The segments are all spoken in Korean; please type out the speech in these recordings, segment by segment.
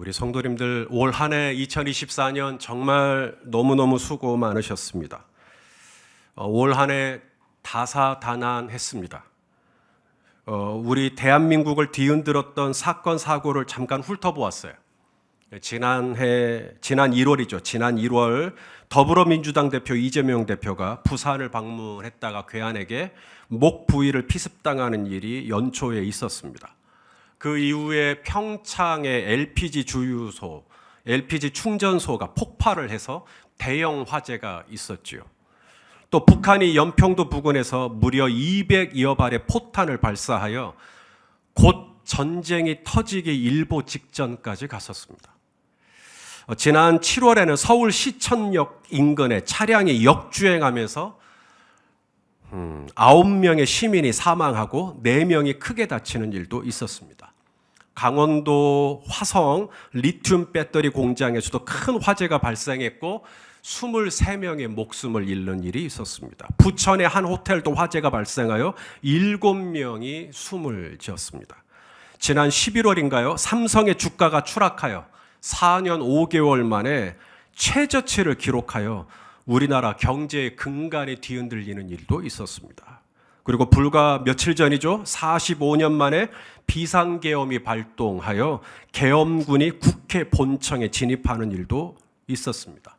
우리 성도님들 올 한 해 2024년 정말 너무너무 수고 많으셨습니다. 올 한 해 다사다난했습니다. 우리 대한민국을 뒤흔들었던 사건 사고를 잠깐 훑어보았어요. 지난 1월이죠. 지난 1월 더불어민주당 대표 이재명 대표가 부산을 방문했다가 괴한에게 목 부위를 피습당하는 일이 연초에 있었습니다. 그 이후에 평창의 LPG 주유소, LPG 충전소가 폭발을 해서 대형 화재가 있었지요. 또 북한이 연평도 부근에서 무려 200여 발의 포탄을 발사하여 곧 전쟁이 터지기 일보 직전까지 갔었습니다. 지난 7월에는 서울 시천역 인근에 차량이 역주행하면서 9명의 시민이 사망하고 4명이 크게 다치는 일도 있었습니다. 강원도 화성 리튬 배터리 공장에서도 큰 화재가 발생했고 23명의 목숨을 잃는 일이 있었습니다. 부천의 한 호텔도 화재가 발생하여 7명이 숨을 지었습니다. 지난 11월인가요? 삼성의 주가가 추락하여 4년 5개월 만에 최저치를 기록하여 우리나라 경제의 근간이 뒤흔들리는 일도 있었습니다. 그리고 불과 며칠 전이죠. 45년 만에 비상계엄이 발동하여 계엄군이 국회 본청에 진입하는 일도 있었습니다.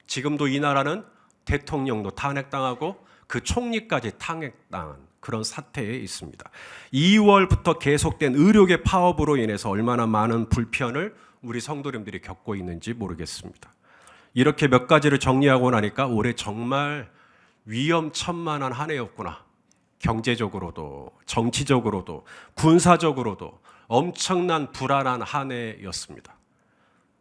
지금도 이 나라는 대통령도 탄핵당하고 그 총리까지 탄핵당한 그런 사태에 있습니다. 2월부터 계속된 의료계 파업으로 인해서 얼마나 많은 불편을 우리 성도님들이 겪고 있는지 모르겠습니다. 이렇게 몇 가지를 정리하고 나니까 올해 정말 위험천만한 한 해였구나. 경제적으로도 정치적으로도 군사적으로도 엄청난 불안한 한 해였습니다.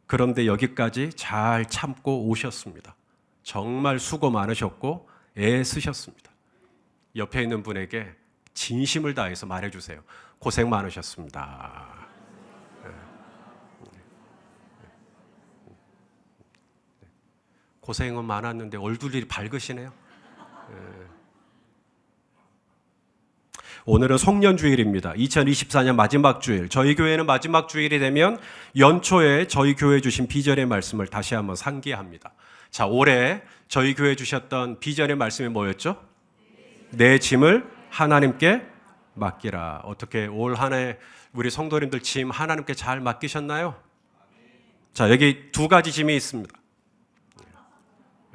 그런데 여기까지 잘 참고 오셨습니다. 정말 수고 많으셨고 애쓰셨습니다. 옆에 있는 분에게 진심을 다해서 말해주세요. 고생 많으셨습니다. 고생은 많았는데 얼굴이 밝으시네요. 오늘은 송년주일입니다. 2024년 마지막 주일. 저희 교회는 마지막 주일이 되면 연초에 저희 교회 주신 비전의 말씀을 다시 한번 상기합니다. 자, 올해 저희 교회 주셨던 비전의 말씀이 뭐였죠? 내 짐을 하나님께 맡기라. 어떻게 올 한 해 우리 성도님들 짐 하나님께 잘 맡기셨나요? 자, 여기 두 가지 짐이 있습니다.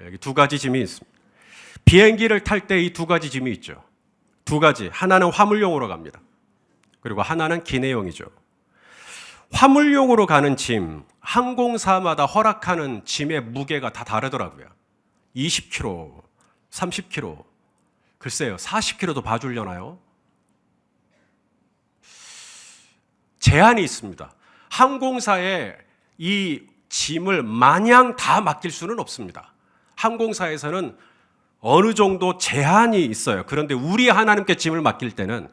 여기 두 가지 짐이 있습니다. 비행기를 탈 때 이 두 가지 짐이 있죠. 두 가지. 하나는 화물용으로 갑니다. 그리고 하나는 기내용이죠. 화물용으로 가는 짐, 항공사마다 허락하는 짐의 무게가 다 다르더라고요. 20kg, 30kg, 글쎄요, 40kg도 봐주려나요? 제한이 있습니다. 항공사에 이 짐을 마냥 다 맡길 수는 없습니다. 항공사에서는 어느 정도 제한이 있어요. 그런데 우리 하나님께 짐을 맡길 때는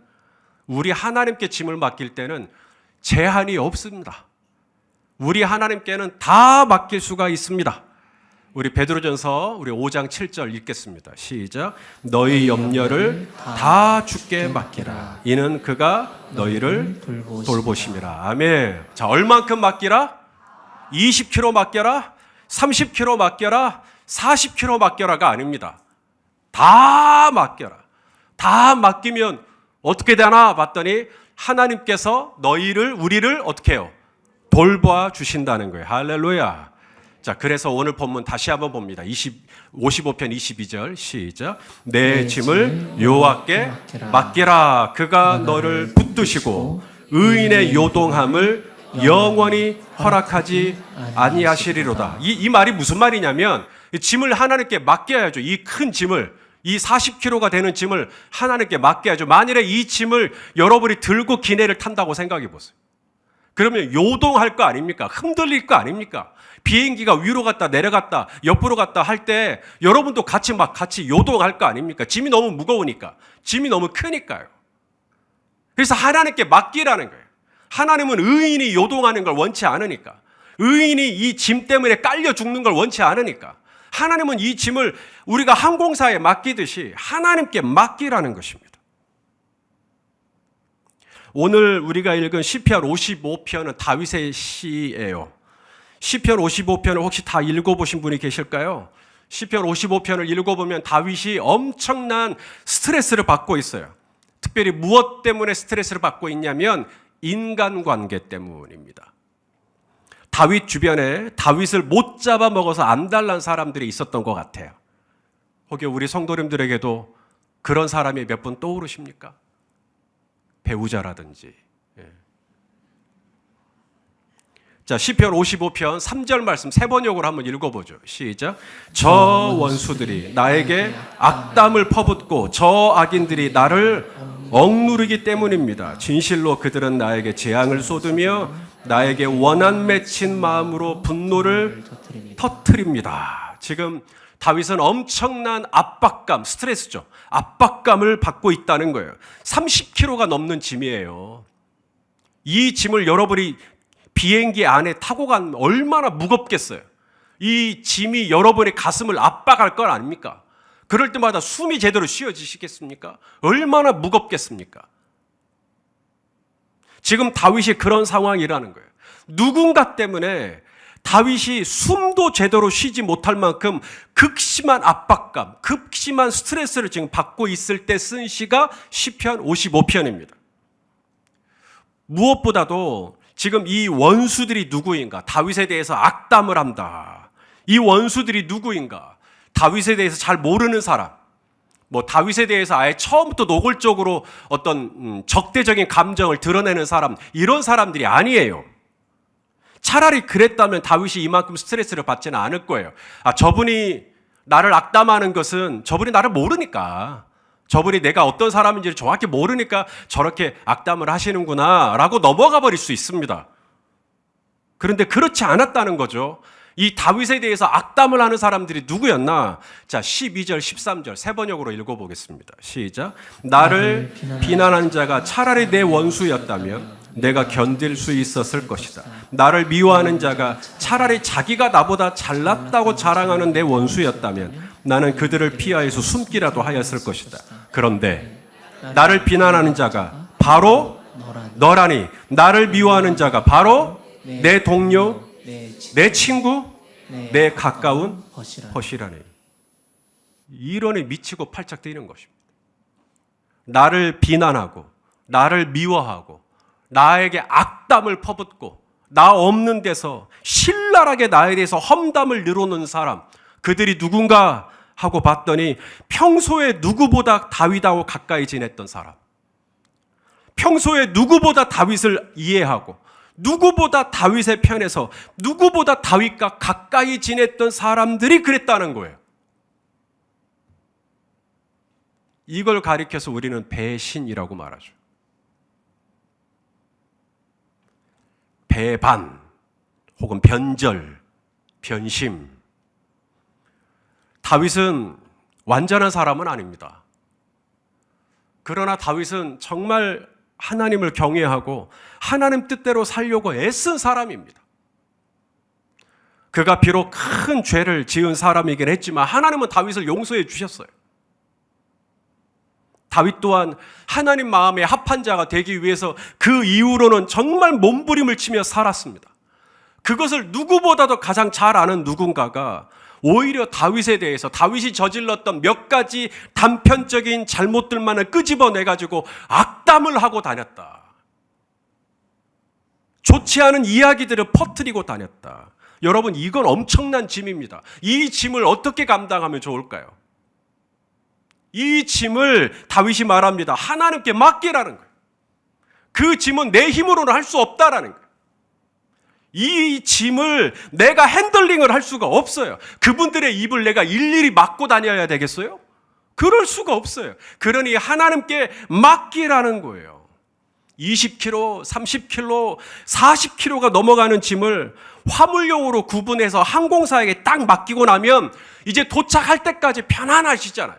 제한이 없습니다. 우리 하나님께는 다 맡길 수가 있습니다. 우리 베드로전서 우리 5장 7절 읽겠습니다. 시작. 너희 염려를 다 주께 맡기라. 이는 그가 너희를 돌보심이라. 아멘. 자, 얼만큼 맡기라? 20kg 맡겨라? 30kg 맡겨라? 40kg 맡겨라가 아닙니다. 다 맡겨라. 다 맡기면 어떻게 되나 봤더니 하나님께서 우리를 어떻게 해요? 돌봐 주신다는 거예요. 할렐루야. 자, 그래서 오늘 본문 다시 한번 봅니다. 55편 22절 시작. 내 짐을 여호와께 맡기라. 그가 너를 붙드시고 의인의 요동함을 영원히 허락하지 아니하시리로다. 이 말이 무슨 말이냐면 짐을 하나님께 맡겨야죠. 이 큰 짐을, 이 40kg가 되는 짐을 하나님께 맡겨야죠. 만일에 이 짐을 여러분이 들고 기내를 탄다고 생각해 보세요. 그러면 요동할 거 아닙니까? 흔들릴 거 아닙니까? 비행기가 위로 갔다 내려갔다 옆으로 갔다 할 때 여러분도 같이 요동할 거 아닙니까? 짐이 너무 무거우니까, 짐이 너무 크니까요. 그래서 하나님께 맡기라는 거예요. 하나님은 의인이 요동하는 걸 원치 않으니까, 의인이 이 짐 때문에 깔려 죽는 걸 원치 않으니까 하나님은 이 짐을 우리가 항공사에 맡기듯이 하나님께 맡기라는 것입니다. 오늘 우리가 읽은 시편 55편은 다윗의 시예요. 시편 55편을 혹시 다 읽어보신 분이 계실까요? 시편 55편을 읽어보면 다윗이 엄청난 스트레스를 받고 있어요. 특별히 무엇 때문에 스트레스를 받고 있냐면 인간관계 때문입니다. 다윗 주변에 다윗을 못 잡아먹어서 안달난 사람들이 있었던 것 같아요. 혹여 우리 성도님들에게도 그런 사람이 몇 분 떠오르십니까? 배우자라든지. 자, 시편 55편 3절 말씀 세 번역으로 한번 읽어보죠. 시작. 저 원수들이 나에게 악담을 퍼붓고 저 악인들이 나를 억누르기 때문입니다. 진실로 그들은 나에게 재앙을 쏟으며 나에게 원한 맺힌 마음으로 분노를 터뜨립니다. 지금 다윗은 엄청난 압박감, 스트레스죠. 압박감을 받고 있다는 거예요. 30kg가 넘는 짐이에요. 이 짐을 여러분이 비행기 안에 타고 가면 얼마나 무겁겠어요. 이 짐이 여러분의 가슴을 압박할 건 아닙니까? 그럴 때마다 숨이 제대로 쉬어지시겠습니까? 얼마나 무겁겠습니까? 지금 다윗이 그런 상황이라는 거예요. 누군가 때문에 다윗이 숨도 제대로 쉬지 못할 만큼 극심한 압박감, 극심한 스트레스를 지금 받고 있을 때 쓴 시가 시편 55편입니다. 무엇보다도 지금 이 원수들이 누구인가? 다윗에 대해서 악담을 한다. 이 원수들이 누구인가? 다윗에 대해서 잘 모르는 사람, 다윗에 대해서 아예 처음부터 노골적으로 어떤 적대적인 감정을 드러내는 사람, 이런 사람들이 아니에요. 차라리 그랬다면 다윗이 이만큼 스트레스를 받지는 않을 거예요. 저분이 나를 악담하는 것은 저분이 나를 모르니까, 저분이 내가 어떤 사람인지를 정확히 모르니까 저렇게 악담을 하시는구나 라고 넘어가 버릴 수 있습니다. 그런데 그렇지 않았다는 거죠. 이 다윗에 대해서 악담을 하는 사람들이 누구였나? 자, 12절, 13절 세 번역으로 읽어보겠습니다. 시작. 나를 비난한 자가 차라리 내 원수였다면 내가 견딜 수 있었을 것이다. 나를 미워하는 자가 차라리 자기가 나보다 잘났다고 자랑하는 내 원수였다면 나는 그들을 피하여서 숨기라도 하였을 것이다. 그런데 나를 비난하는 자가 바로 너라니, 나를 미워하는 자가 바로 내 동료, 내 친구, 내 가까운 벗이라니. 이론에 미치고 팔짝 뛰는 것입니다. 나를 비난하고 나를 미워하고 나에게 악담을 퍼붓고 나 없는 데서 신랄하게 나에 대해서 험담을 늘어놓는 사람, 그들이 누군가 하고 봤더니 평소에 누구보다 다윗하고 가까이 지냈던 사람, 평소에 누구보다 다윗을 이해하고 누구보다 다윗의 편에서 누구보다 다윗과 가까이 지냈던 사람들이 그랬다는 거예요. 이걸 가리켜서 우리는 배신이라고 말하죠. 배반 혹은 변절, 변심. 다윗은 완전한 사람은 아닙니다. 그러나 다윗은 정말 하나님을 경외하고 하나님 뜻대로 살려고 애쓴 사람입니다. 그가 비록 큰 죄를 지은 사람이긴 했지만 하나님은 다윗을 용서해 주셨어요. 다윗 또한 하나님 마음에 합한 자가 되기 위해서 그 이후로는 정말 몸부림을 치며 살았습니다. 그것을 누구보다도 가장 잘 아는 누군가가 오히려 다윗에 대해서 다윗이 저질렀던 몇 가지 단편적인 잘못들만을 끄집어내가지고 악담을 하고 다녔다. 좋지 않은 이야기들을 퍼뜨리고 다녔다. 여러분, 이건 엄청난 짐입니다. 이 짐을 어떻게 감당하면 좋을까요? 이 짐을 다윗이 말합니다. 하나님께 맡기라는 거예요. 그 짐은 내 힘으로는 할 수 없다라는 거예요. 이 짐을 내가 핸들링을 할 수가 없어요. 그분들의 입을 내가 일일이 막고 다녀야 되겠어요? 그럴 수가 없어요. 그러니 하나님께 맡기라는 거예요. 20kg, 30kg, 40kg가 넘어가는 짐을 화물용으로 구분해서 항공사에게 딱 맡기고 나면 이제 도착할 때까지 편안하시잖아요.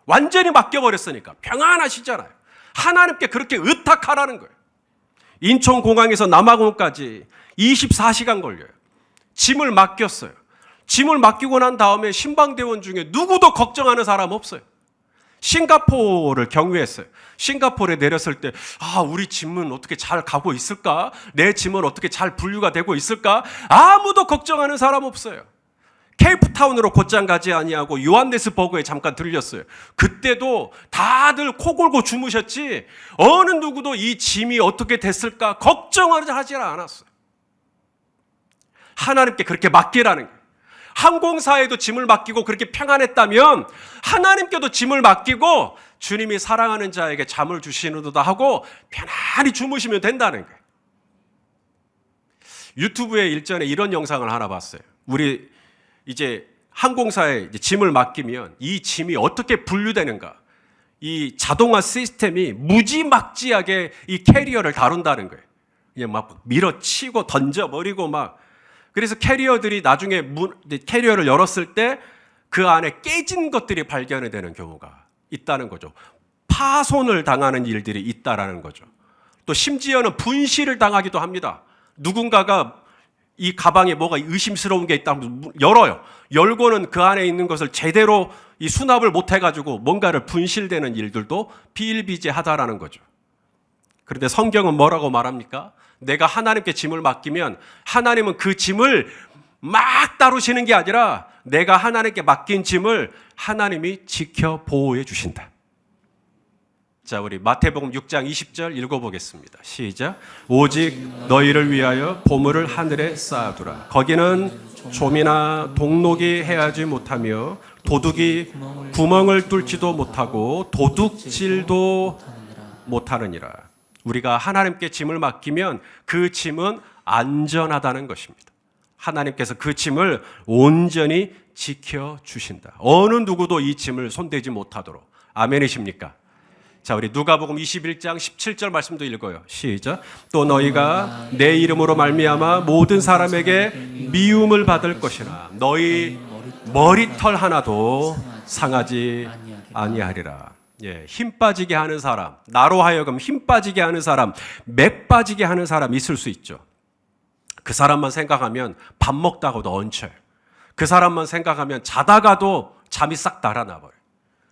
완전히 맡겨버렸으니까 평안하시잖아요. 하나님께 그렇게 의탁하라는 거예요. 인천공항에서 남아공까지 24시간 걸려요. 짐을 맡겼어요. 짐을 맡기고 난 다음에 신방대원 중에 누구도 걱정하는 사람 없어요. 싱가포르를 경유했어요. 싱가포르에 내렸을 때, 우리 짐은 어떻게 잘 가고 있을까? 내 짐은 어떻게 잘 분류가 되고 있을까? 아무도 걱정하는 사람 없어요. 케이프타운으로 곧장 가지 아니하고 요한네스버그에 잠깐 들렸어요. 그때도 다들 코 골고 주무셨지 어느 누구도 이 짐이 어떻게 됐을까 걱정을 하지 않았어요. 하나님께 그렇게 맡기라는 거예요. 항공사에도 짐을 맡기고 그렇게 평안했다면 하나님께도 짐을 맡기고 주님이 사랑하는 자에게 잠을 주시는도다 하고 편안히 주무시면 된다는 거예요. 유튜브에 일전에 이런 영상을 하나 봤어요. 우리 이제 항공사에 이제 짐을 맡기면 이 짐이 어떻게 분류되는가, 이 자동화 시스템이 무지막지하게 이 캐리어를 다룬다는 거예요. 그냥 막 밀어치고 던져버리고 막. 그래서 캐리어들이 나중에 캐리어를 열었을 때 그 안에 깨진 것들이 발견이 되는 경우가 있다는 거죠. 파손을 당하는 일들이 있다라는 거죠. 또 심지어는 분실을 당하기도 합니다. 누군가가 이 가방에 뭐가 의심스러운 게 있다면 열어요. 열고는 그 안에 있는 것을 제대로 이 수납을 못 해가지고 뭔가를 분실되는 일들도 비일비재하다라는 거죠. 그런데 성경은 뭐라고 말합니까? 내가 하나님께 짐을 맡기면 하나님은 그 짐을 막 다루시는 게 아니라 내가 하나님께 맡긴 짐을 하나님이 지켜 보호해 주신다. 자, 우리 마태복음 6장 20절 읽어보겠습니다. 시작. 오직 너희를 위하여 보물을 하늘에 쌓아두라. 거기는 좀이나 동록이 해하지 못하며 도둑이 구멍을 뚫지도 못하고 도둑질도 못하느니라. 우리가 하나님께 짐을 맡기면 그 짐은 안전하다는 것입니다. 하나님께서 그 짐을 온전히 지켜주신다. 어느 누구도 이 짐을 손대지 못하도록. 아멘이십니까? 자, 우리 누가복음 21장 17절 말씀도 읽어요. 시작. 또 너희가 내 이름으로 말미암아 모든 사람에게 미움을 받을 것이나 너희 머리털 하나도 상하지 아니하리라. 예, 힘 빠지게 하는 사람, 나로 하여금 힘 빠지게 하는 사람, 맥 빠지게 하는 사람 있을 수 있죠. 그 사람만 생각하면 밥 먹다가도 얹혀요. 그 사람만 생각하면 자다가도 잠이 싹 달아나버려요.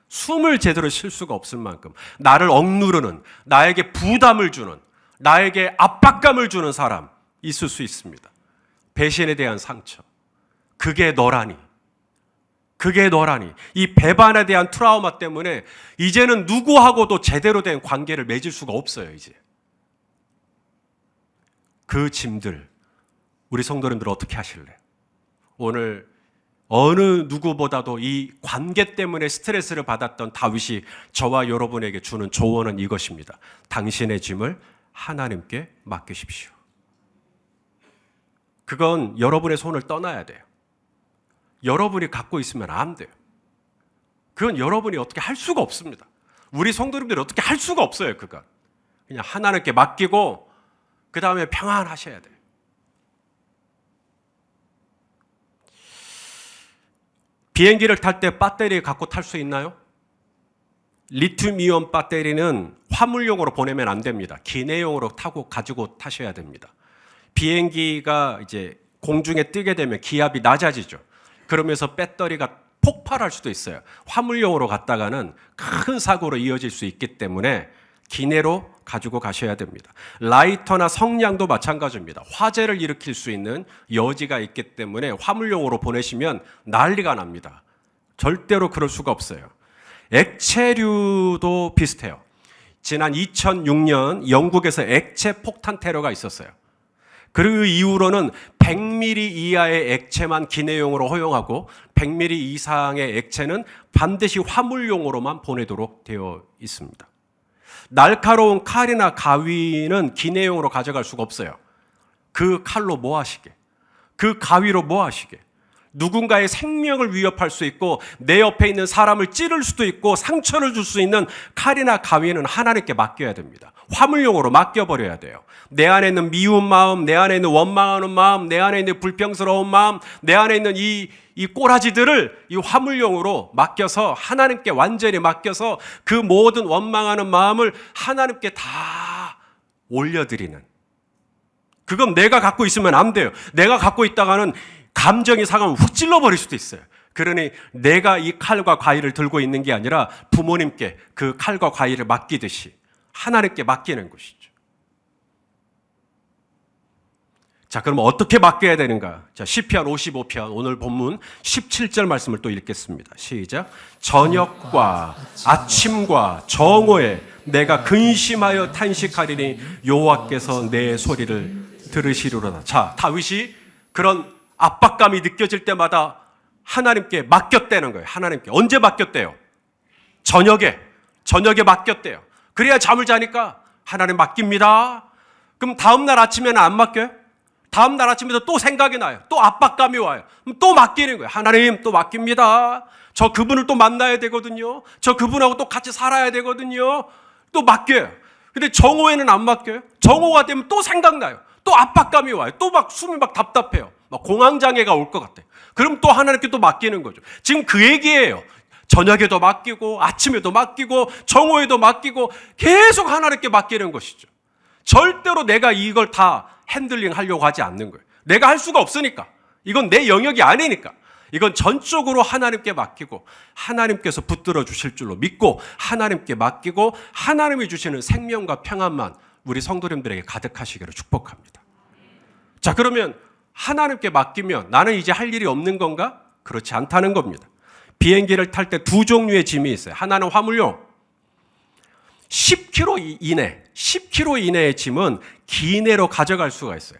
숨을 제대로 쉴 수가 없을 만큼 나를 억누르는, 나에게 부담을 주는, 나에게 압박감을 주는 사람 있을 수 있습니다. 배신에 대한 상처, 그게 너라니. 그게 너라니. 이 배반에 대한 트라우마 때문에 이제는 누구하고도 제대로 된 관계를 맺을 수가 없어요. 이제 그 짐들 우리 성도님들 어떻게 하실래요? 오늘 어느 누구보다도 이 관계 때문에 스트레스를 받았던 다윗이 저와 여러분에게 주는 조언은 이것입니다. 당신의 짐을 하나님께 맡기십시오. 그건 여러분의 손을 떠나야 돼요. 여러분이 갖고 있으면 안 돼요. 그건 여러분이 어떻게 할 수가 없습니다. 우리 성도님들이 어떻게 할 수가 없어요. 그건 그냥 하나님께 맡기고 그 다음에 평안하셔야 돼요. 비행기를 탈 때 배터리 갖고 탈 수 있나요? 리튬이온 배터리는 화물용으로 보내면 안 됩니다. 기내용으로 가지고 타셔야 됩니다. 비행기가 이제 공중에 뜨게 되면 기압이 낮아지죠. 그러면서 배터리가 폭발할 수도 있어요. 화물용으로 갔다가는 큰 사고로 이어질 수 있기 때문에 기내로 가지고 가셔야 됩니다. 라이터나 성냥도 마찬가지입니다. 화재를 일으킬 수 있는 여지가 있기 때문에 화물용으로 보내시면 난리가 납니다. 절대로 그럴 수가 없어요. 액체류도 비슷해요. 지난 2006년 영국에서 액체 폭탄 테러가 있었어요. 그 이후로는 100ml 이하의 액체만 기내용으로 허용하고 100ml 이상의 액체는 반드시 화물용으로만 보내도록 되어 있습니다. 날카로운 칼이나 가위는 기내용으로 가져갈 수가 없어요. 그 칼로 뭐 하시게? 그 가위로 뭐 하시게? 누군가의 생명을 위협할 수 있고 내 옆에 있는 사람을 찌를 수도 있고 상처를 줄 수 있는 칼이나 가위는 하나님께 맡겨야 됩니다. 화물용으로 맡겨버려야 돼요. 내 안에 있는 미운 마음, 내 안에 있는 원망하는 마음, 내 안에 있는 불평스러운 마음, 내 안에 있는 이 꼬라지들을 이 화물용으로 맡겨서 하나님께 완전히 맡겨서 그 모든 원망하는 마음을 하나님께 다 올려드리는. 그건 내가 갖고 있으면 안 돼요. 내가 갖고 있다가는 감정이 상하면 훅 찔러버릴 수도 있어요. 그러니 내가 이 칼과 과일을 들고 있는 게 아니라 부모님께 그 칼과 과일을 맡기듯이 하나님께 맡기는 것이죠. 자, 그럼 어떻게 맡겨야 되는가? 자, 시편 55편 오늘 본문 17절 말씀을 또 읽겠습니다. 시작. 저녁과 아침과 정오에 내가 근심하여 탄식하리니 여호와께서 내 소리를 들으시리로다. 자, 다윗이 그런 압박감이 느껴질 때마다 하나님께 맡겼다는 거예요. 하나님께. 언제 맡겼대요? 저녁에 맡겼대요. 그래야 잠을 자니까 하나님 맡깁니다. 그럼 다음날 아침에는 안 맡겨요? 다음날 아침에도 또 생각이 나요. 또 압박감이 와요. 그럼 또 맡기는 거예요. 하나님 또 맡깁니다. 저 그분을 또 만나야 되거든요. 저 그분하고 또 같이 살아야 되거든요. 또 맡겨요. 근데 정오에는 안 맡겨요. 정오가 되면 또 생각나요. 또 압박감이 와요. 또 막 숨이 막 답답해요. 막 공황장애가 올 것 같아요. 그럼 또 하나님께 또 맡기는 거죠. 지금 그 얘기예요. 저녁에도 맡기고 아침에도 맡기고 정오에도 맡기고 계속 하나님께 맡기는 것이죠. 절대로 내가 이걸 다 핸들링 하려고 하지 않는 거예요. 내가 할 수가 없으니까. 이건 내 영역이 아니니까. 이건 전적으로 하나님께 맡기고 하나님께서 붙들어 주실 줄로 믿고 하나님께 맡기고 하나님이 주시는 생명과 평안만 우리 성도님들에게 가득하시기를 축복합니다. 자, 그러면 하나님께 맡기면 나는 이제 할 일이 없는 건가? 그렇지 않다는 겁니다. 비행기를 탈 때 두 종류의 짐이 있어요. 하나는 화물용. 10km 이내의 짐은 기내로 가져갈 수가 있어요.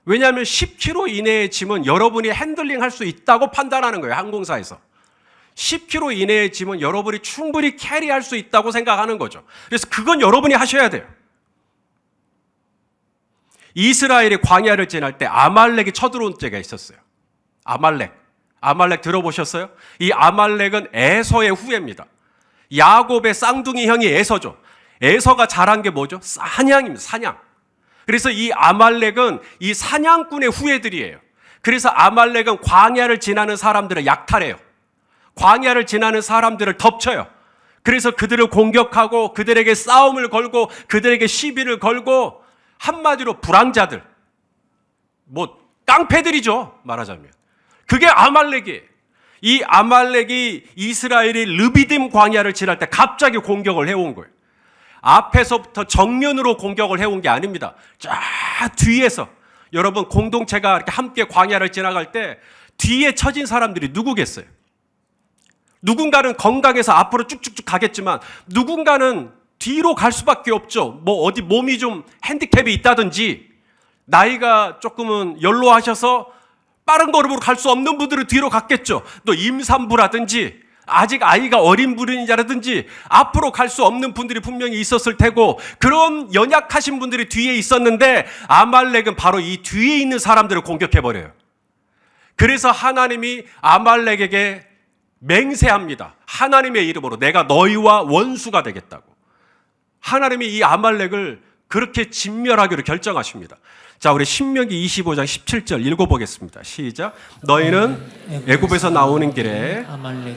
왜냐하면 10km 이내의 짐은 여러분이 핸들링 할 수 있다고 판단하는 거예요. 항공사에서. 10km 이내의 짐은 여러분이 충분히 캐리할 수 있다고 생각하는 거죠. 그래서 그건 여러분이 하셔야 돼요. 이스라엘이 광야를 지날 때 아말렉이 쳐들어온 때가 있었어요. 아말렉 들어보셨어요? 이 아말렉은 에서의 후예입니다. 야곱의 쌍둥이 형이 에서죠. 에서가 잘한 게 뭐죠? 사냥입니다. 사냥. 그래서 이 아말렉은 이 사냥꾼의 후예들이에요. 그래서 아말렉은 광야를 지나는 사람들을 약탈해요. 광야를 지나는 사람들을 덮쳐요. 그래서 그들을 공격하고 그들에게 싸움을 걸고 그들에게 시비를 걸고 한마디로 불황자들, 깡패들이죠. 말하자면. 그게 아말렉이에요. 이 아말렉이 이스라엘이 르비딤 광야를 지날 때 갑자기 공격을 해온 거예요. 앞에서부터 정면으로 공격을 해온 게 아닙니다. 쫙 뒤에서. 여러분, 공동체가 이렇게 함께 광야를 지나갈 때 뒤에 처진 사람들이 누구겠어요? 누군가는 건강해서 앞으로 쭉쭉쭉 가겠지만 누군가는 뒤로 갈 수밖에 없죠. 어디 몸이 좀 핸디캡이 있다든지 나이가 조금은 연로하셔서 빠른 걸음으로 갈 수 없는 분들은 뒤로 갔겠죠. 또 임산부라든지 아직 아이가 어린 분이라든지 앞으로 갈 수 없는 분들이 분명히 있었을 테고 그런 연약하신 분들이 뒤에 있었는데 아말렉은 바로 이 뒤에 있는 사람들을 공격해버려요. 그래서 하나님이 아말렉에게 맹세합니다. 하나님의 이름으로 내가 너희와 원수가 되겠다고. 하나님이 이 아말렉을 그렇게 진멸하기로 결정하십니다. 자, 우리 신명기 25장 17절 읽어보겠습니다. 시작. 너희는 애굽에서 나오는 길에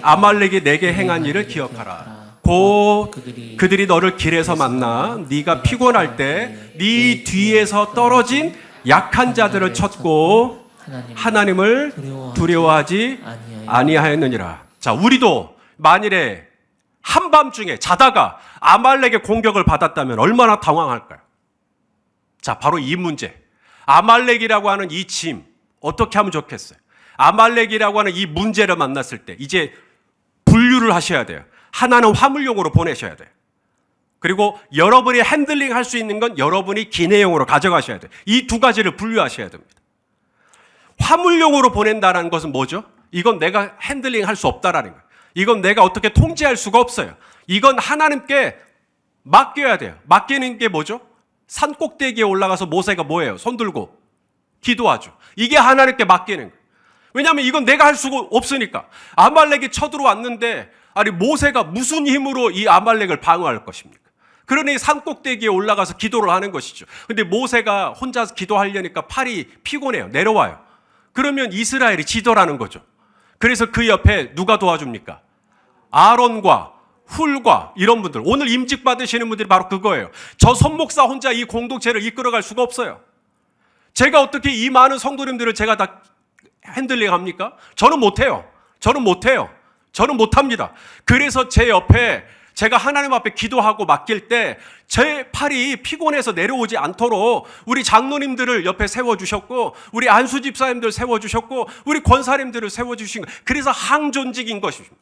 아말렉이 내게 행한 일을 기억하라. 곧 그들이 너를 길에서 만나 네가 피곤할 때 네 뒤에서 떨어진 약한 자들을 쳤고 하나님을 두려워하지 아니하였느니라. 자, 우리도 만일에 한밤중에 자다가 아말렉의 공격을 받았다면 얼마나 당황할까요? 자, 바로 이 문제. 아말렉이라고 하는 이 짐, 어떻게 하면 좋겠어요? 아말렉이라고 하는 이 문제를 만났을 때 이제 분류를 하셔야 돼요. 하나는 화물용으로 보내셔야 돼요. 그리고 여러분이 핸들링 할 수 있는 건 여러분이 기내용으로 가져가셔야 돼요. 이 두 가지를 분류하셔야 됩니다. 화물용으로 보낸다는 것은 뭐죠? 이건 내가 핸들링 할 수 없다라는 거예요. 이건 내가 어떻게 통제할 수가 없어요. 이건 하나님께 맡겨야 돼요. 맡기는 게 뭐죠? 산 꼭대기에 올라가서 모세가 뭐예요? 손 들고 기도하죠. 이게 하나님께 맡기는 거예요. 왜냐하면 이건 내가 할 수가 없으니까. 아말렉이 쳐들어왔는데 아니 모세가 무슨 힘으로 이 아말렉을 방어할 것입니까? 그러니 산 꼭대기에 올라가서 기도를 하는 것이죠. 근데 모세가 혼자서 기도하려니까 팔이 피곤해요. 내려와요. 그러면 이스라엘이 지더라는 거죠. 그래서 그 옆에 누가 도와줍니까? 아론과 훌과 이런 분들, 오늘 임직 받으시는 분들이 바로 그거예요. 저 손목사 혼자 이 공동체를 이끌어갈 수가 없어요. 제가 어떻게 이 많은 성도님들을 제가 다 핸들링 합니까? 저는 못해요. 저는 못해요. 저는 못합니다. 그래서 제 옆에 제가 하나님 앞에 기도하고 맡길 때 제 팔이 피곤해서 내려오지 않도록 우리 장로님들을 옆에 세워주셨고, 우리 안수 집사님들 세워주셨고, 우리 권사님들을 세워주신 거예요. 그래서 항존직인 것입니다.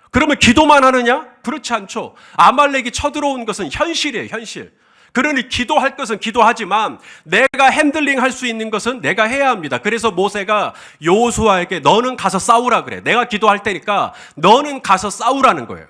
그러면 기도만 하느냐? 그렇지 않죠. 아말렉이 쳐들어온 것은 현실이에요, 현실. 그러니 기도할 것은 기도하지만 내가 핸들링 할 수 있는 것은 내가 해야 합니다. 그래서 모세가 여호수아에게 너는 가서 싸우라 그래. 내가 기도할 테니까 너는 가서 싸우라는 거예요.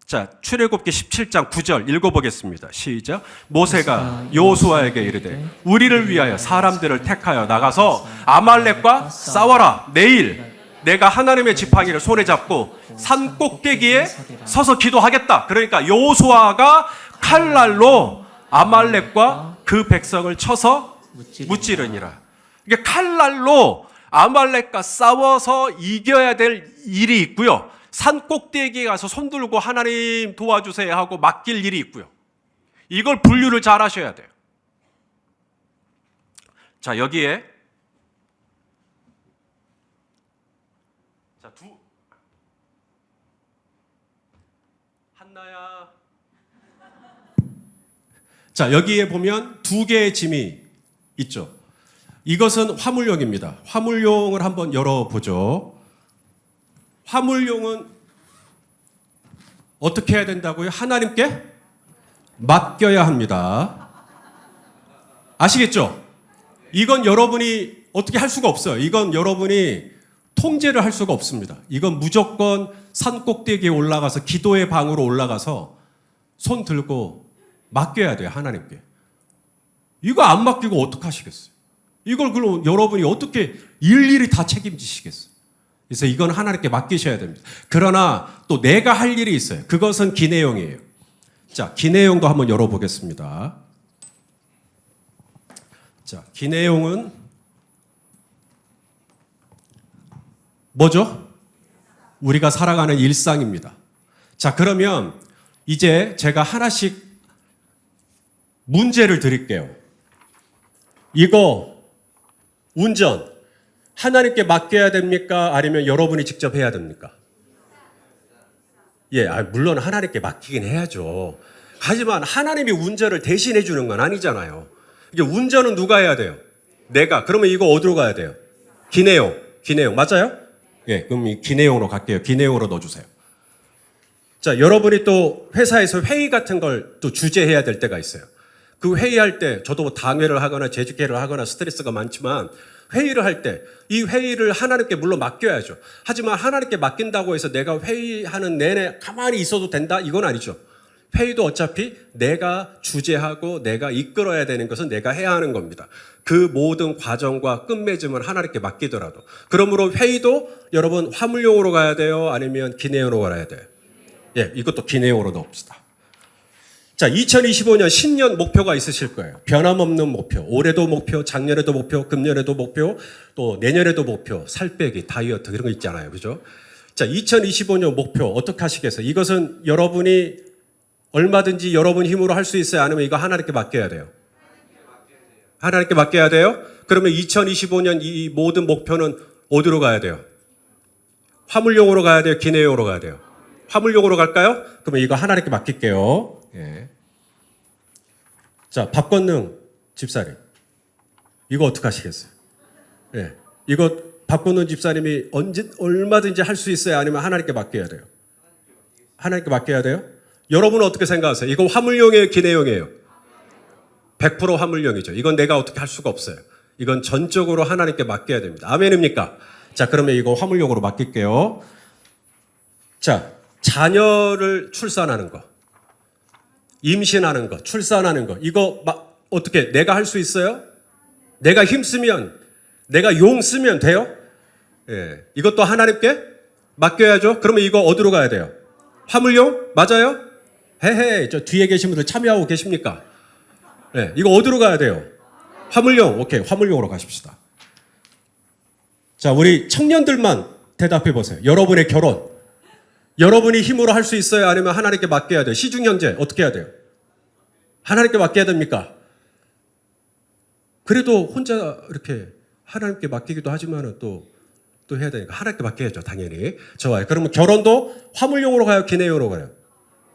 자, 출애굽기 17장 9절 읽어보겠습니다. 시작. 모세가 여호수아에게 이르되 우리를 위하여 사람들을 택하여 나가서 아말렉과 싸워라. 내일 내가 하나님의 지팡이를 손에 잡고 산 꼭대기에 서서 기도하겠다. 그러니까 여호수아가 칼날로 아말렉과 그 백성을 쳐서 무찌르니라. 이게 칼날로 아말렉과 싸워서 이겨야 될 일이 있고요. 산 꼭대기에 가서 손들고 하나님 도와주세요 하고 맡길 일이 있고요. 이걸 분류를 잘 하셔야 돼요. 자, 여기에 한나야. 자, 여기에 보면 두 개의 짐이 있죠. 이것은 화물용입니다. 화물용을 한번 열어보죠. 화물용은 어떻게 해야 된다고요? 하나님께 맡겨야 합니다. 아시겠죠? 이건 여러분이 어떻게 할 수가 없어요. 이건 여러분이 통제를 할 수가 없습니다. 이건 무조건 산 꼭대기에 올라가서 기도의 방으로 올라가서 손 들고 맡겨야 돼요, 하나님께. 이거 안 맡기고 어떡하시겠어요? 이걸 그럼 여러분이 어떻게 일일이 다 책임지시겠어요? 그래서 이건 하나님께 맡기셔야 됩니다. 그러나 또 내가 할 일이 있어요. 그것은 기내용이에요. 자, 기내용도 한번 열어보겠습니다. 자, 기내용은 뭐죠? 우리가 살아가는 일상입니다. 자, 그러면 이제 제가 하나씩 문제를 드릴게요. 이거 운전 하나님께 맡겨야 됩니까? 아니면 여러분이 직접 해야 됩니까? 예, 물론 하나님께 맡기긴 해야죠. 하지만 하나님이 운전을 대신해 주는 건 아니잖아요. 이게 운전은 누가 해야 돼요? 내가. 그러면 이거 어디로 가야 돼요? 기내용. 기내용. 맞아요? 예, 그럼 이 기내용으로 갈게요. 기내용으로 넣어주세요. 자, 여러분이 또 회사에서 회의 같은 걸 또 주재해야 될 때가 있어요. 그 회의할 때 저도 당회를 하거나 재직회를 하거나 스트레스가 많지만 회의를 할 때 이 회의를 하나님께 물론 맡겨야죠. 하지만 하나님께 맡긴다고 해서 내가 회의하는 내내 가만히 있어도 된다? 이건 아니죠. 회의도 어차피 내가 주재하고 내가 이끌어야 되는 것은 내가 해야 하는 겁니다. 그 모든 과정과 끝맺음은 하나님께 맡기더라도. 그러므로 회의도 여러분 화물용으로 가야 돼요? 아니면 기내용으로 가야 돼요? 예, 이것도 기내용으로 넣읍시다. 자, 2025년 신년 목표가 있으실 거예요. 변함없는 목표. 올해도 목표, 작년에도 목표, 금년에도 목표, 또 내년에도 목표, 살 빼기, 다이어트 이런 거 있잖아요. 그죠? 자, 2025년 목표 어떻게 하시겠어요? 이것은 여러분이 얼마든지 여러분 힘으로 할 수 있어요? 아니면 이거 하나님께 맡겨야 돼요? 하나님께 맡겨야 돼요? 그러면 2025년 이 모든 목표는 어디로 가야 돼요? 화물용으로 가야 돼요? 기내용으로 가야 돼요? 화물용으로 갈까요? 그러면 이거 하나님께 맡길게요. 예. 자, 박건능 집사님. 이거 어떻게 하시겠어요? 예. 이거 박건능 집사님이 얼마든지 할 수 있어요? 아니면 하나님께 맡겨야 돼요? 하나님께 맡겨야 돼요? 여러분은 어떻게 생각하세요? 이거 화물용이에요? 기내용이에요? 100% 화물용이죠. 이건 내가 어떻게 할 수가 없어요. 이건 전적으로 하나님께 맡겨야 됩니다. 아멘입니까? 자, 그러면 이거 화물용으로 맡길게요. 자, 자녀를 출산하는 거, 임신하는 거, 출산하는 거, 이거 어떻게 내가 할 수 있어요? 내가 힘쓰면, 내가 용 쓰면 돼요? 예, 이것도 하나님께 맡겨야죠. 그러면 이거 어디로 가야 돼요? 화물용? 맞아요? 헤헤, 저 뒤에 계신 분들 참여하고 계십니까? 예, 이거 어디로 가야 돼요? 화물용. 오케이, 화물용으로 가십시다. 자, 우리 청년들만 대답해 보세요. 여러분의 결혼. 여러분이 힘으로 할 수 있어요? 아니면 하나님께 맡겨야 돼요? 시중 형제 어떻게 해야 돼요? 하나님께 맡겨야 됩니까? 그래도 혼자 이렇게 하나님께 맡기기도 하지만은 또 해야 되니까 하나님께 맡겨야죠, 당연히. 좋아요. 그러면 결혼도 화물용으로 가요, 기내용으로 가요?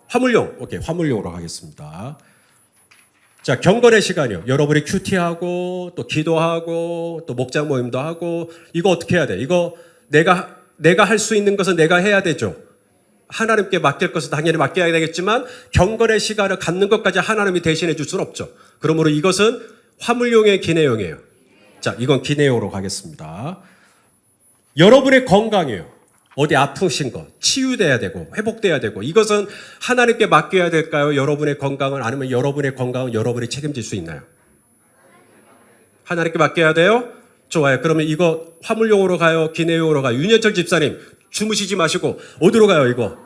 화물용. 오케이, 화물용으로 가겠습니다. 자, 경건의 시간이요. 여러분이 큐티하고 또 기도하고 또 목장 모임도 하고 이거 어떻게 해야 돼? 이거 내가 할 수 있는 것은 내가 해야 되죠. 하나님께 맡길 것은 당연히 맡겨야 되겠지만 경건의 시간을 갖는 것까지 하나님이 대신해 줄 수는 없죠. 그러므로 이것은 화물용의 기내용이에요. 자, 이건 기내용으로 가겠습니다. 여러분의 건강이에요. 어디 아프신 거, 치유돼야 되고 회복돼야 되고 이것은 하나님께 맡겨야 될까요? 여러분의 건강을 아니면 여러분의 건강은 여러분이 책임질 수 있나요? 하나님께 맡겨야 돼요? 좋아요. 그러면 이거 화물용으로 가요? 기내용으로 가요? 윤현철 집사님 주무시지 마시고 어디로 가요 이거?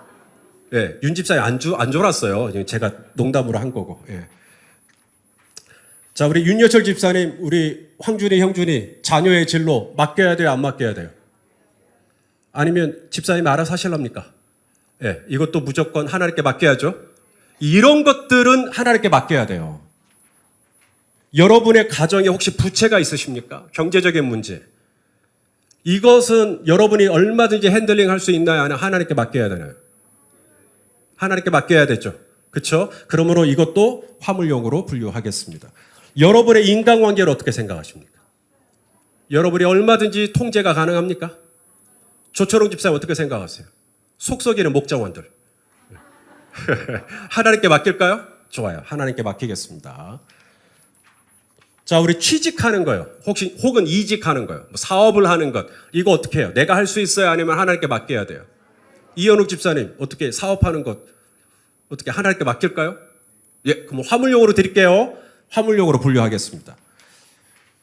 예, 윤 집사님 안 졸았어요. 제가 농담으로 한 거고. 예. 자, 우리 윤여철 집사님, 우리 황준이 형준이 자녀의 진로 맡겨야 돼요? 안 맡겨야 돼요? 아니면 집사님이 알아서 하실랍니까? 예, 이것도 무조건 하나님께 맡겨야죠. 이런 것들은 하나님께 맡겨야 돼요. 여러분의 가정에 혹시 부채가 있으십니까? 경제적인 문제. 이것은 여러분이 얼마든지 핸들링 할 수 있나요? 아니면 하나님께 맡겨야 되나요? 하나님께 맡겨야 되죠. 그렇죠? 그러므로 이것도 화물용으로 분류하겠습니다. 여러분의 인간관계를 어떻게 생각하십니까? 여러분이 얼마든지 통제가 가능합니까? 조철웅 집사님 어떻게 생각하세요? 속썩이는 목장원들. 하나님께 맡길까요? 좋아요. 하나님께 맡기겠습니다. 자, 우리 취직하는 거요. 혹은 이직하는 거요. 사업을 하는 것. 이거 어떻게 해요? 내가 할 수 있어요? 아니면 하나님께 맡겨야 돼요? 이현욱 집사님, 어떻게 사업하는 것, 어떻게 하나님께 맡길까요? 예, 그럼 화물용으로 드릴게요. 화물용으로 분류하겠습니다.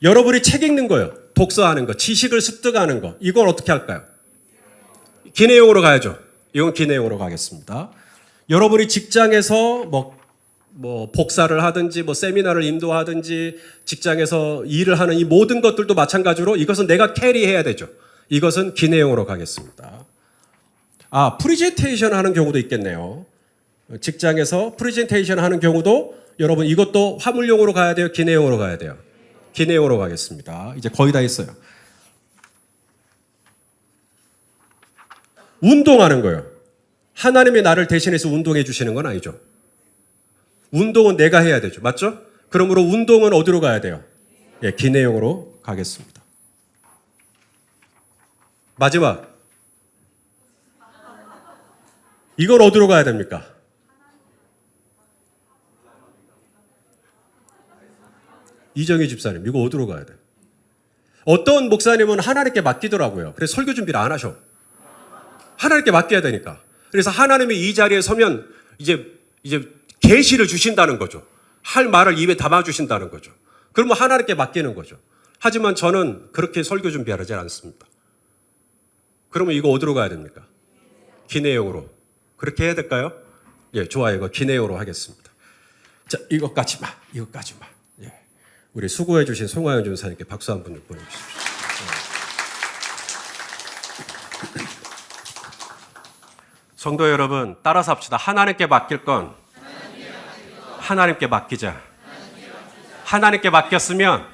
여러분이 책 읽는 거요. 독서하는 거, 지식을 습득하는 거. 이걸 어떻게 할까요? 기내용으로 가야죠. 이건 기내용으로 가겠습니다. 여러분이 직장에서 뭐 복사를 하든지 뭐 세미나를 인도하든지 직장에서 일을 하는 이 모든 것들도 마찬가지로 이것은 내가 캐리해야 되죠. 이것은 기내용으로 가겠습니다. 프리젠테이션 하는 경우도 있겠네요. 직장에서 프리젠테이션 하는 경우도 여러분 이것도 화물용으로 가야 돼요? 기내용으로 가야 돼요? 기내용으로 가겠습니다. 이제 거의 다 했어요. 운동하는 거예요. 하나님이 나를 대신해서 운동해 주시는 건 아니죠. 운동은 내가 해야 되죠. 맞죠? 그러므로 운동은 어디로 가야 돼요? 예, 기내용으로 가겠습니다. 마지막. 이건 어디로 가야 됩니까? 이정희 집사님, 이거 어디로 가야 돼요? 어떤 목사님은 하나님께 맡기더라고요. 그래서 설교 준비를 안 하셔. 하나님께 맡겨야 되니까. 그래서 하나님이 이 자리에 서면 이제 계시를 주신다는 거죠. 할 말을 입에 담아 주신다는 거죠. 그러면 하나님께 맡기는 거죠. 하지만 저는 그렇게 설교 준비하지 않습니다. 그러면 이거 어디로 가야 됩니까? 기내용으로. 그렇게 해야 될까요? 예, 좋아요. 이거 기내용으로 하겠습니다. 자, 이것까지만. 예. 우리 수고해 주신 송하영 전사님께 박수 한 번 보내주십시오. 성도 여러분, 따라서 합시다. 하나님께 맡길 건 하나님께 맡기자. 하나님께 맡겼으면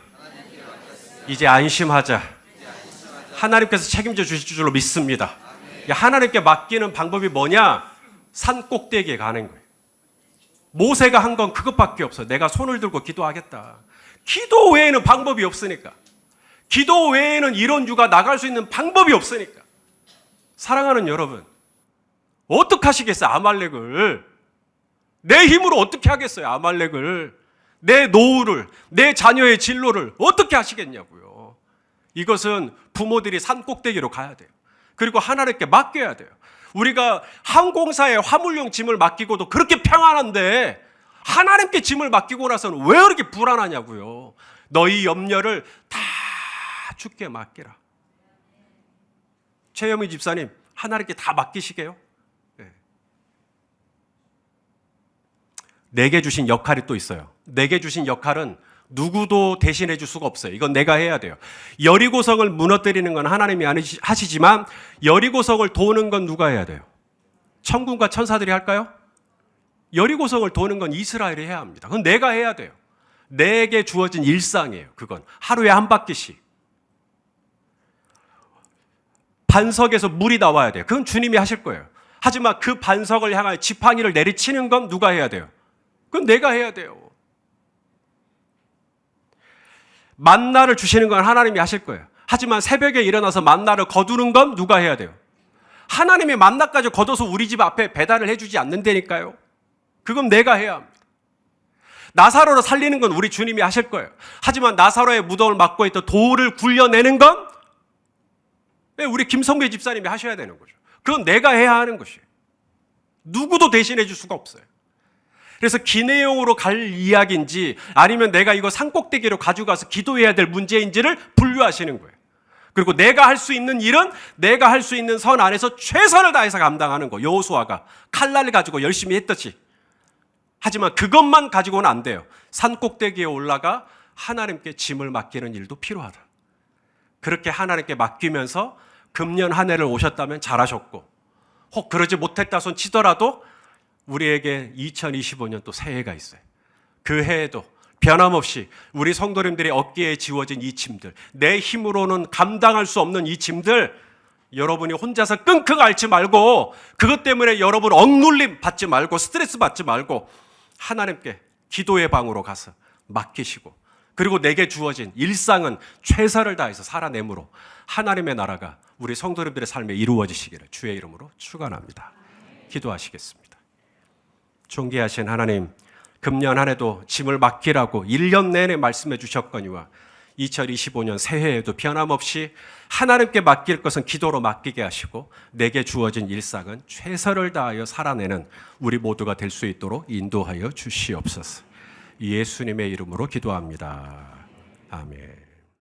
이제 안심하자. 하나님께서 책임져 주실 줄로 믿습니다. 하나님께 맡기는 방법이 뭐냐? 산 꼭대기에 가는 거예요. 모세가 한 건 그것밖에 없어요. 내가 손을 들고 기도하겠다. 기도 외에는 방법이 없으니까. 기도 외에는 이런 유가 나갈 수 있는 방법이 없으니까. 사랑하는 여러분, 어떻게 하시겠어요? 아말렉을. 내 힘으로 어떻게 하겠어요? 아말렉을. 내 노후를, 내 자녀의 진로를 어떻게 하시겠냐고요. 이것은 부모들이 산 꼭대기로 가야 돼요. 그리고 하나님께 맡겨야 돼요. 우리가 항공사에 화물용 짐을 맡기고도 그렇게 평안한데 하나님께 짐을 맡기고 나서는 왜 그렇게 불안하냐고요. 너희 염려를 다 주께 맡기라. 최영미 집사님, 하나님께 다 맡기시게요? 내게 주신 역할이 또 있어요. 내게 주신 역할은 누구도 대신해 줄 수가 없어요. 이건 내가 해야 돼요. 여리고성을 무너뜨리는 건 하나님이 하시지만 여리고성을 도는 건 누가 해야 돼요? 천군과 천사들이 할까요? 여리고성을 도는 건 이스라엘이 해야 합니다. 그건 내가 해야 돼요. 내게 주어진 일상이에요. 그건 하루에 한 바퀴씩. 반석에서 물이 나와야 돼요. 그건 주님이 하실 거예요. 하지만 그 반석을 향하여 지팡이를 내리치는 건 누가 해야 돼요? 그건 내가 해야 돼요. 만나를 주시는 건 하나님이 하실 거예요. 하지만 새벽에 일어나서 만나를 거두는 건 누가 해야 돼요? 하나님이 만나까지 걷어서 우리 집 앞에 배달을 해주지 않는다니까요. 그건 내가 해야 합니다. 나사로를 살리는 건 우리 주님이 하실 거예요. 하지만 나사로의 무덤을 막고 있던 돌을 굴려내는 건 우리 김성배 집사님이 하셔야 되는 거죠. 그건 내가 해야 하는 것이에요. 누구도 대신해 줄 수가 없어요. 그래서 기내용으로 갈 이야기인지 아니면 내가 이거 산꼭대기로 가져가서 기도해야 될 문제인지를 분류하시는 거예요. 그리고 내가 할 수 있는 일은 내가 할 수 있는 선 안에서 최선을 다해서 감당하는 거. 여호수아가 칼날을 가지고 열심히 했듯이. 하지만 그것만 가지고는 안 돼요. 산꼭대기에 올라가 하나님께 짐을 맡기는 일도 필요하다. 그렇게 하나님께 맡기면서 금년 한 해를 오셨다면 잘하셨고, 혹 그러지 못했다 손 치더라도 우리에게 2025년 또 새해가 있어요. 그 해에도 변함없이 우리 성도님들의 어깨에 지워진 이 짐들, 내 힘으로는 감당할 수 없는 이 짐들, 여러분이 혼자서 끙끙 앓지 말고, 그것 때문에 여러분 억눌림 받지 말고, 스트레스 받지 말고 하나님께 기도의 방으로 가서 맡기시고, 그리고 내게 주어진 일상은 최선을 다해서 살아내므로 하나님의 나라가 우리 성도님들의 삶에 이루어지시기를 주의 이름으로 축원합니다. 기도하시겠습니다. 존귀하신 하나님, 금년 한 해도 짐을 맡기라고 1년 내내 말씀해 주셨거니와 2025년 새해에도 변함없이 하나님께 맡길 것은 기도로 맡기게 하시고 내게 주어진 일상은 최선을 다하여 살아내는 우리 모두가 될 수 있도록 인도하여 주시옵소서. 예수님의 이름으로 기도합니다. 아멘.